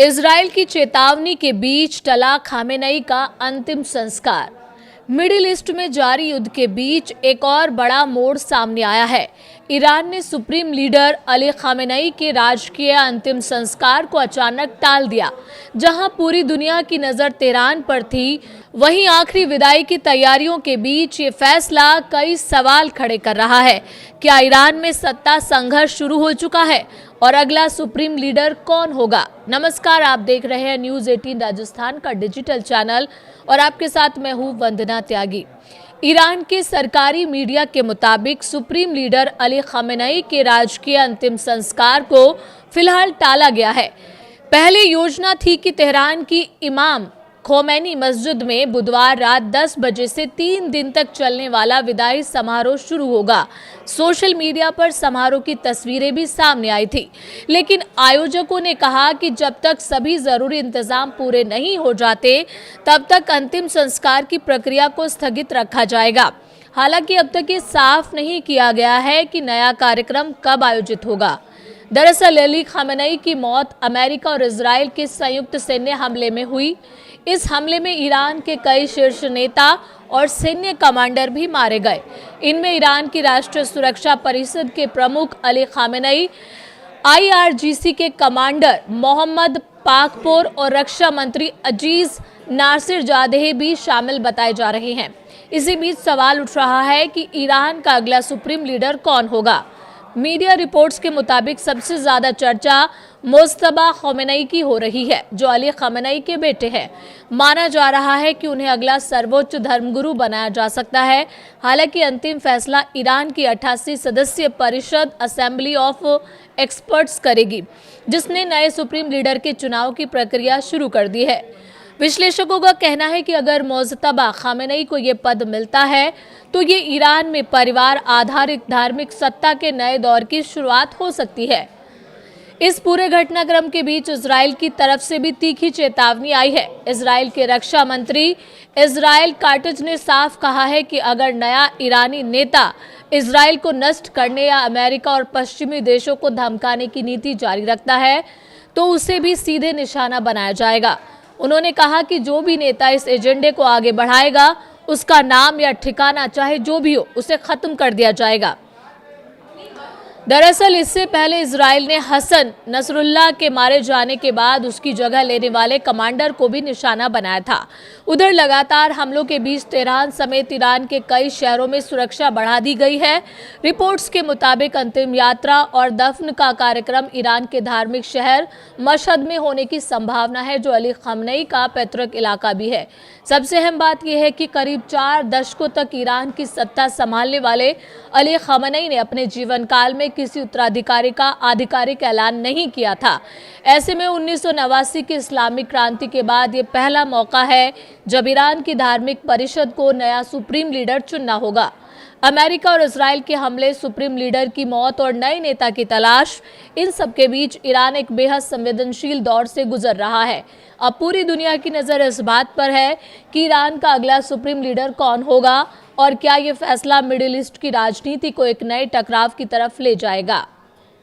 Israel की चेतावनी के बीच टला खामेनेई का अंतिम संस्कार। मिडिल ईस्ट में जारी युद्ध के बीच एक और बड़ा मोड़ सामने आया है। ईरान ने सुप्रीम लीडर अली खामेनेई के राजकीय अंतिम संस्कार को अचानक टाल दिया। जहां पूरी दुनिया की नजर तेहरान पर थी, वहीं आखिरी विदाई की तैयारियों के बीच ये फैसला कई सवाल खड़े कर रहा है। क्या ईरान में सत्ता संघर्ष शुरू हो चुका है और अगला सुप्रीम लीडर कौन होगा? नमस्कार, आप देख रहे हैं न्यूज़ 18 राजस्थान का डिजिटल चैनल और आपके साथ मैं हूं वंदना त्यागी। ईरान के सरकारी मीडिया के मुताबिक सुप्रीम लीडर अली खामेनेई के राजकीय अंतिम संस्कार को फिलहाल टाला गया है। पहले योजना थी कि तेहरान की इमाम खोमेनी मस्जिद में बुधवार रात 10 बजे से 3 दिन तक चलने वाला विदाई समारोह शुरू होगा। सोशल मीडिया पर समारोह की तस्वीरें भी सामने आई थी, लेकिन आयोजकों ने कहा कि जब तक सभी जरूरी इंतजाम पूरे नहीं हो जाते, तब तक अंतिम संस्कार की प्रक्रिया को स्थगित रखा जाएगा। हालांकि अब तक ये साफ नहीं किया गया है कि नया कार्यक्रम कब आयोजित होगा। दरअसल अली खामेनेई की मौत अमेरिका और इजराइल के संयुक्त सैन्य हमले में हुई। इस हमले में ईरान के कई शीर्ष नेता और सैन्य कमांडर भी मारे गए। इनमें ईरान की राष्ट्रीय सुरक्षा परिषद के प्रमुख अली खामेनेई, IRGC के कमांडर मोहम्मद पाकपोर और रक्षा मंत्री अजीज नासिरजादेह भी शामिल बताए जा रहे हैं। इसी बीच सवाल उठ रहा है कि ईरान का अगला सुप्रीम लीडर कौन होगा। मीडिया रिपोर्ट्स के मुताबिक सबसे ज्यादा चर्चा मुज्तबा खोमेनेई की हो रही है, जो अली खामेनेई के बेटे हैं। माना जा रहा है कि उन्हें अगला सर्वोच्च धर्मगुरु बनाया जा सकता है। हालांकि अंतिम फैसला ईरान की 88 सदस्यीय परिषद असेंबली ऑफ एक्सपर्ट्स करेगी, जिसने नए सुप्रीम लीडर के चुनाव की प्रक्रिया शुरू कर दी है। विश्लेषकों का कहना है कि अगर मुज्तबा खामेनेई को ये पद मिलता है, तो ये ईरान में परिवार आधारित धार्मिक सत्ता के नए दौर की शुरुआत हो सकती है। इस पूरे घटनाक्रम के बीच इजराइल की तरफ से भी तीखी चेतावनी आई है। इजराइल के रक्षा मंत्री इजराइल काटज ने साफ कहा है कि अगर नया ईरानी नेता इजराइल को नष्ट करने या अमेरिका और पश्चिमी देशों को धमकाने की नीति जारी रखता है, तो उसे भी सीधे निशाना बनाया जाएगा। उन्होंने कहा कि जो भी नेता इस एजेंडे को आगे बढ़ाएगा, उसका नाम या ठिकाना चाहे जो भी हो, उसे खत्म कर दिया जाएगा। दरअसल इससे पहले इजराइल ने हसन नसरुल्लाह के मारे जाने के बाद उसकी जगह लेने वाले कमांडर को भी निशाना बनाया था। उधर लगातार हमलों के बीच तेहरान समेत ईरान के कई शहरों में सुरक्षा बढ़ा दी गई है। रिपोर्ट्स के मुताबिक अंतिम यात्रा और दफन का कार्यक्रम ईरान के धार्मिक शहर मशहद में होने की संभावना है, जो अली खामेनेई का पैतृक इलाका भी है। सबसे अहम बात यह है कि करीब 4 दशकों तक ईरान की सत्ता संभालने वाले अली खामेनेई ने अपने जीवन काल में किसी उत्तराधिकारी का आधिकारिक ऐलान नहीं किया था। ऐसे में 1989 की इस्लामिक क्रांति के बाद ये पहला मौका है जब ईरान की धार्मिक परिषद को नया सुप्रीम लीडर चुनना होगा। अमेरिका और इजराइल के हमले, सुप्रीम लीडर की मौत और नए नेता की तलाश, इन सब के बीच ईरान एक बेहद संवेदनशील दौर से गुजर रहा है। अब पूरी दुनिया की नज़र इस बात पर है कि ईरान का अगला सुप्रीम लीडर कौन होगा और क्या ये फैसला मिडिल ईस्ट की राजनीति को एक नए टकराव की तरफ ले जाएगा।